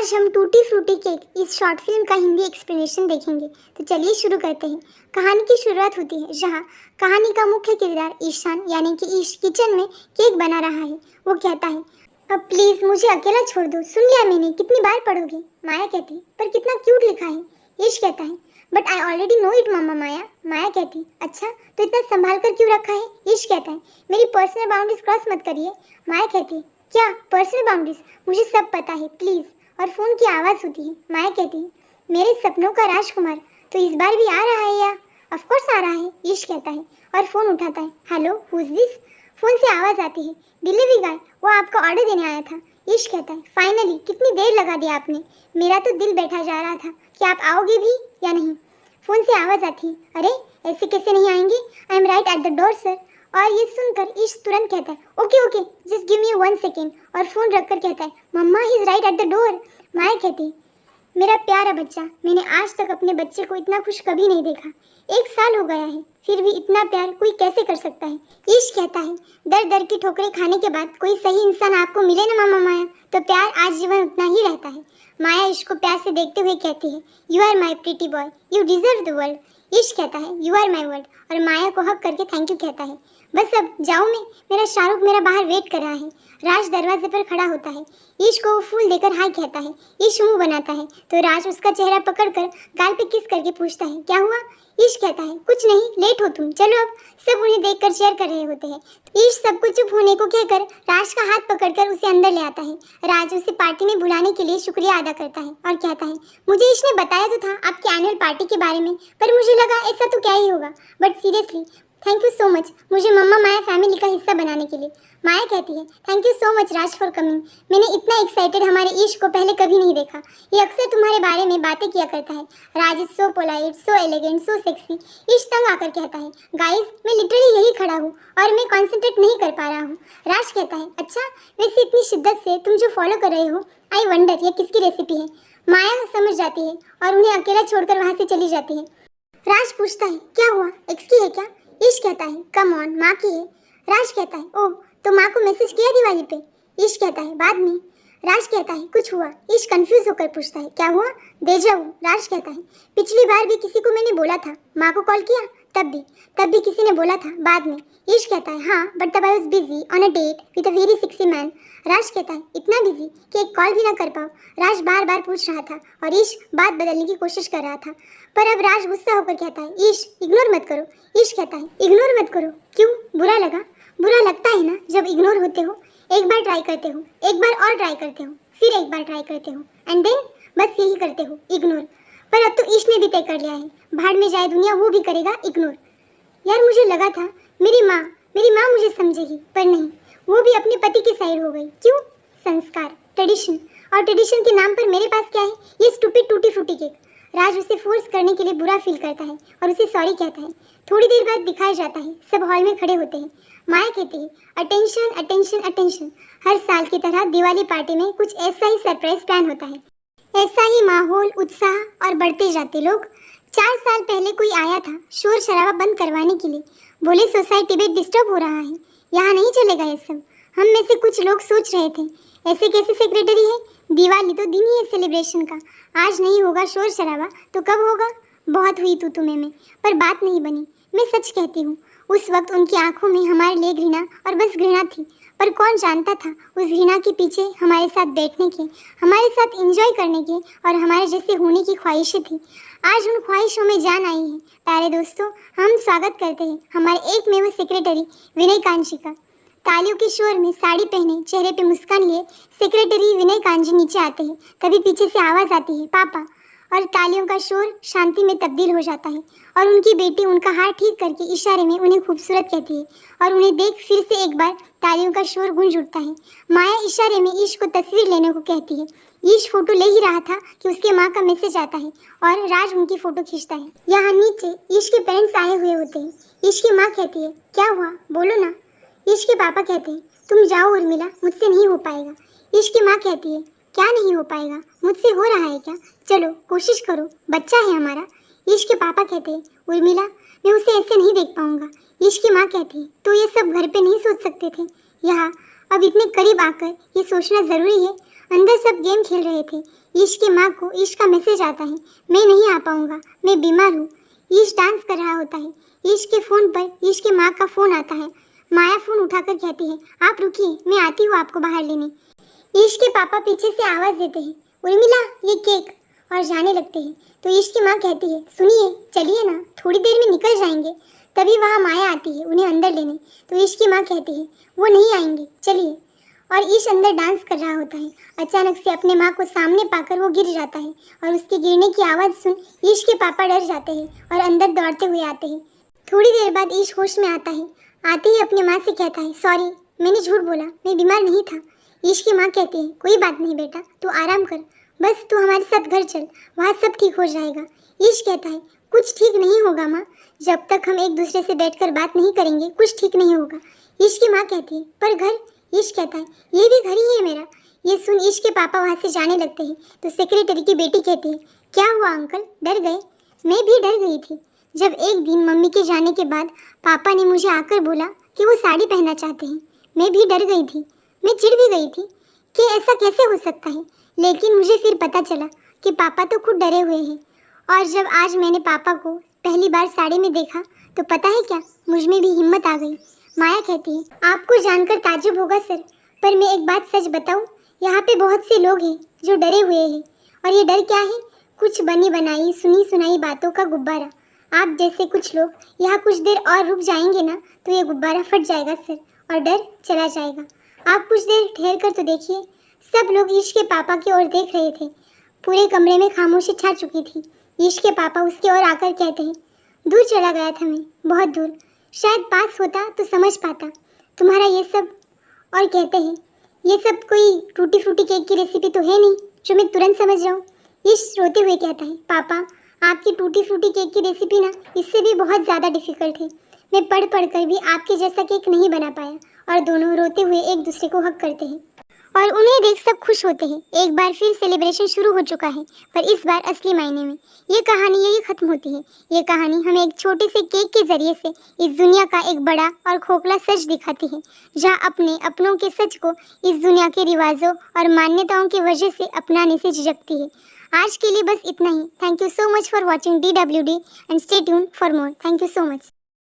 आज हम tutti frutti cake इस शॉर्ट फिल्म का हिंदी एक्सप्लेनेशन देखेंगे। तो चलिए शुरू करते हैं। कहानी की शुरुआत होती है जहाँ कहानी का मुख्य किरदार ईशान यानी कि ईश किचन में केक बना रहा है। वो कहता है, अब प्लीज़ मुझे अकेला छोड़ दो। सुन लिया मैंने, कितनी बार पढ़ोगे? माया कहती, पर कितना क्यूट लिखा है। ईश कहता है, but I already know it mama Maya. Maya कहती, अच्छा तो इतना संभाल कर क्यों रखा है? ईश कहता है, मेरी पर्सनल बाउंड्रीज क्रॉस मत करिए। माया कहती, क्या पर्सनल बाउंड्रीज? मुझे सब पता है, प्लीज़। और फ़ोन की आवाज़ होती है। माया कहती, मेरे सपनों का राजकुमार तो इस बार भी आ रहा है या? ऑफ कोर्स आ रहा है, ईश कहता है और फ़ोन उठाता है। Hello, who is this? Phone से आवाज़ आती है, डिलीवरी गाय, वो आपका ऑर्डर देने आया था। ईश कहता है, फाइनली, कितनी देर लगा दी आपने, मेरा तो दिल बैठा जा रहा था कि आप आओगे भी या नहीं। फ़ोन से आवाज़ आती है, अरे ऐसे कैसे नहीं आएंगे, I am right at the door sir. और ये सुनकर ईश तुरंत कहता है, okay okay just give me 1 second. और फ़ोन रखकर कहता है, mamma he is right at the door. Maya कहती, मेरा प्यारा बच्चा, मैंने आज तक अपने बच्चे को इतना खुश कभी नहीं देखा। 1 साल हो गया है, फिर भी इतना प्यार कोई कैसे कर सकता है? ईश कहता है, दर दर की ठोकरें खाने के बाद कोई सही इंसान आपको मिले ना मामा माया, तो प्यार आजीवन उतना ही रहता है। माया ईश को प्यार से देखते हुए कहती है, you are my pretty boy, you deserve the world. Ish कहता है, यू आर माई वर्ल्ड, और माया को हक करके थैंक यू कहता है। बस अब जाऊँ मैं, मेरा शाहरुख मेरा बाहर वेट कर रहा है। राज दरवाजे पर खड़ा होता है। ईश को वो फूल देकर हाय कहता है। ईश मुंह बनाता है तो राज उसका चेहरा पकड़कर गाल पे किस करके पूछता है, क्या हुआ? ईश कहता है, कुछ नहीं, लेट हो तुम, चलो अब। सब उन्हें देखकर चेयर कर रहे होते हैं। ईश सबको चुप होने को कहकर राज का हाथ पकड़कर उसे अंदर ले आता है। राज उसे पार्टी में बुलाने के लिए शुक्रिया अदा करता है और कहता है, मुझे ईश ने बताया तो था आपकी एनुअल पार्टी के बारे में, पर मुझे लगा ऐसा तो क्या ही होगा, but seriously thank you so much मुझे मम्मा माया फैमिली का हिस्सा बनाने के लिए। माया कहती है, thank you so much Raj for coming. मैंने इतना एक्साइटेड हमारे ईश को पहले कभी नहीं देखा। ये अक्सर तुम्हारे बारे में बातें किया करता है। Raj is so polite, so elegant, so sexy. Ish तंग आकर कहता है, गाइस मैं लिटरली यही खड़ा हूँ और मैं कॉन्सेंट्रेट नहीं कर पा रहा हूँ। राज कहता है, अच्छा वैसे इतनी शिद्दत से तुम जो फॉलो कर रहे हो, आई वंडर ये किसकी रेसिपी है? माया समझ जाती है और उन्हें अकेला छोड़कर वहाँ से चली जाती है। राज पूछता है, क्या हुआ, एक्स की है क्या? ईश कहता है, कम ऑन, माँ की है। राज कहता है, ओह तो माँ को मैसेज किया दिवाली पे? ईश कहता है, बाद में। राज कहता है, कुछ हुआ? ईश कंफ्यूज होकर पूछता है, क्या हुआ? डेजा वू। राज कहता है, पिछली बार भी किसी को मैंने बोला था, माँ को कॉल किया, तब भी किसी ने बोला था, बाद में। ईश कहता है, हाँ बट तब I was busy on a date with a very sexy man. Raj कहता है, इतना बिजी कि एक कॉल भी ना कर पाओ? राज बार बार पूछ रहा था और ईश बात बदलने की कोशिश कर रहा था, पर अब राज गुस्सा होकर कहता है, ईश इग्नोर मत करो। ईश कहता है, इग्नोर मत करो क्यों, बुरा लगा? बुरा लगता है ना जब इग्नोर होते हो। एक बार ट्राई करते हो, एक बार और ट्राई करते हो, फिर एक बार ट्राई करते हो, एंड देन बस यही करते हो, इग्नोर। पर अब तो ईश ने भी तय कर लिया है, भाड़ में जाए दुनिया, वो भी करेगा इग्नोर। यार मुझे लगा था मेरी माँ मुझे समझेगी, पर नहीं, वो भी अपने पति की साइड हो गई। क्यों? संस्कार, ट्रेडिशन, और ट्रेडिशन के नाम पर मेरे पास क्या है? ये स्टूपिड टूटी फ्रूटी केक। राज उसे फोर्स करने के लिए बुरा फील करता है और उसे सॉरी कहता है। थोड़ी देर बाद दिखाया जाता है, सब हॉल में खड़े होते हैं। माया कहती है, अटेंशन अटेंशन अटेंशन। हर साल की तरह दिवाली पार्टी में कुछ ऐसा ही सरप्राइज प्लान होता है। ऐसा ही माहौल, उत्साह और बढ़ते जाते लोग। 4 साल पहले कोई आया था शोर शराबा बंद करवाने के लिए। बोले सोसाइटी में डिस्टर्ब हो रहा है, यहाँ नहीं चलेगा ये सब। हम में से कुछ लोग सोच रहे थे, ऐसे कैसे सेक्रेटरी है, दिवाली तो दिन ही है सेलिब्रेशन का, आज नहीं होगा शोर शराबा तो कब होगा? बहुत हुई तू तुम्हें में, पर बात नहीं बनी। मैं सच कहती हूँ, उस वक्त उनकी आंखों में हमारे लिए घृणा और बस घृणा थी, पर कौन जानता था उस घृणा के पीछे हमारे साथ बैठने के, हमारे साथ एंजॉय करने के और हमारे जैसे होने की ख्वाहिशें थी। आज उन ख्वाहिशों में जान आई है। प्यारे दोस्तों, हम स्वागत करते हैं हमारे एकमेव सेक्रेटरी विनय कांजी का। तालियों के शोर में साड़ी पहने, चेहरे पे मुस्कान लिए सेक्रेटरी विनय कांजी नीचे आते हैं। तभी पीछे से आवाज़ आती है, पापा, और तालियों का शोर शांति में तब्दील हो जाता है और उनकी बेटी उनका हाथ ठीक करके इशारे में उन्हें खूबसूरत कहती है और उन्हें देख फिर से एक बार तालियों का शोर गूंज उठता है। माया इशारे में ईश को तस्वीर लेने को कहती है। ईश फोटो ले ही रहा था कि उसके माँ का मैसेज आता है और राज उनकी फ़ोटो खींचता है। यहाँ नीचे ईश के पेरेंट्स आए हुए होते हैं। ईश की माँ कहती है, क्या हुआ, बोलो ना। ईश के पापा कहते हैं, तुम जाओ उर्मिला, मुझसे नहीं हो पाएगा। ईश की माँ कहती है, क्या नहीं हो पाएगा, मुझसे हो रहा है क्या, चलो कोशिश करो, बच्चा है हमारा। ईश के पापा कहते हैं, उर्मिला मैं उसे ऐसे नहीं देख पाऊंगा। ईश की माँ कहती है, तो ये सब घर पे नहीं सोच सकते थे, यहाँ अब इतने करीब आकर ये सोचना ज़रूरी है। अंदर सब गेम खेल रहे थे। ईश की माँ को ईश का मैसेज आता है, मैं नहीं आ पाऊंगा, मैं बीमार हूँ। ईश डांस कर रहा होता है। ईश के फ़ोन पर ईश की माँ का फ़ोन आता है। माया फ़ोन उठाकर कहती है, आप रुकिए, मैं आती हूँ आपको बाहर लेने। ईश के पापा पीछे से आवाज़ देते हैं, उर्मिला ये केक, और जाने लगते हैं। तो ईश की माँ कहती है, सुनिए, चलिए ना, थोड़ी देर में निकल जाएंगे। तभी वहाँ माया आती है उन्हें अंदर लेने। तो ईश की माँ कहती है, वो नहीं आएंगे, चलिए। और ईश अंदर डांस कर रहा होता है। अचानक से अपने माँ को सामने पाकर वो गिर जाता है और उसके गिरने की आवाज़ सुन ईश के पापा डर जाते हैं और अंदर दौड़ते हुए आते हैं। थोड़ी देर बाद ईश होश में आता है। आते ही अपनी माँ से कहता है, सॉरी, मैंने झूठ बोला, मैं बीमार नहीं था। ईश की माँ कहती है, कोई बात नहीं बेटा, तू आराम कर, बस तू हमारे साथ घर चल, वहाँ सब ठीक हो जाएगा। ईश कहता है, कुछ ठीक नहीं होगा माँ, जब तक हम एक दूसरे से बैठकर बात नहीं करेंगे कुछ ठीक नहीं होगा। ईश की माँ कहती है, पर घर? ईश कहता है, ये भी घर ही है मेरा। ये सुन ईश के पापा वहाँ से जाने लगते हैं। तो सेक्रेटरी की बेटी कहती है, क्या हुआ अंकल, डर गए? मैं भी डर गई थी जब एक दिन मम्मी के जाने के बाद पापा ने मुझे आकर बोला कि वो साड़ी पहनना चाहते हैं। मैं भी डर गई थी, मैं चिढ़ भी गई थी कि ऐसा कैसे हो सकता है, लेकिन मुझे फिर पता चला कि पापा तो खुद डरे हुए हैं। और जब आज मैंने पापा को पहली बार साड़ी में देखा तो पता है क्या, मुझ में भी हिम्मत आ गई। माया कहती है, आपको जानकर ताज्जुब होगा सर, पर मैं एक बात सच बताऊं, यहाँ पे बहुत से लोग हैं जो डरे हुए हैं। और ये डर क्या है? कुछ बनी बनाई सुनी सुनाई बातों का गुब्बारा। आप जैसे कुछ लोग यहाँ कुछ देर और रुक जाएंगे ना तो ये गुब्बारा फट जाएगा सर, और डर चला जाएगा। आप कुछ देर ठहर कर तो देखिए। सब लोग ईश के पापा की ओर देख रहे थे। पूरे कमरे में खामोशी छा चुकी थी। ईश के पापा उसकी ओर आकर कहते हैं, दूर चला गया था मैं, बहुत दूर, शायद पास होता तो समझ पाता तुम्हारा ये सब। और कहते हैं, ये सब कोई टूटी फ्रूटी केक की रेसिपी तो है नहीं जो मैं तुरंत समझ जाऊँ। ईश रोते हुए कहता है, पापा आपकी टूटी फ्रूटी केक की रेसिपी ना इससे भी बहुत ज़्यादा डिफ़िकल्ट है। मैं पढ़ पढ़ कर भी आपके जैसा केक नहीं बना पाया। और दोनों रोते हुए एक दूसरे को हक करते हैं और उन्हें देख सब खुश होते हैं। एक बार फिर सेलिब्रेशन शुरू हो चुका है, पर इस बार असली मायने में। ये कहानी यही खत्म होती है। ये कहानी हमें एक छोटे से केक के जरिए से इस दुनिया का एक बड़ा और खोखला सच दिखाती है, जहाँ अपने अपनों के सच को इस दुनिया के रिवाजों और मान्यताओं की वजह से अपनाने से झिझकती है। आज के लिए बस इतना ही। Thank you so much for watching DWD and stay tune for more. Thank you so much.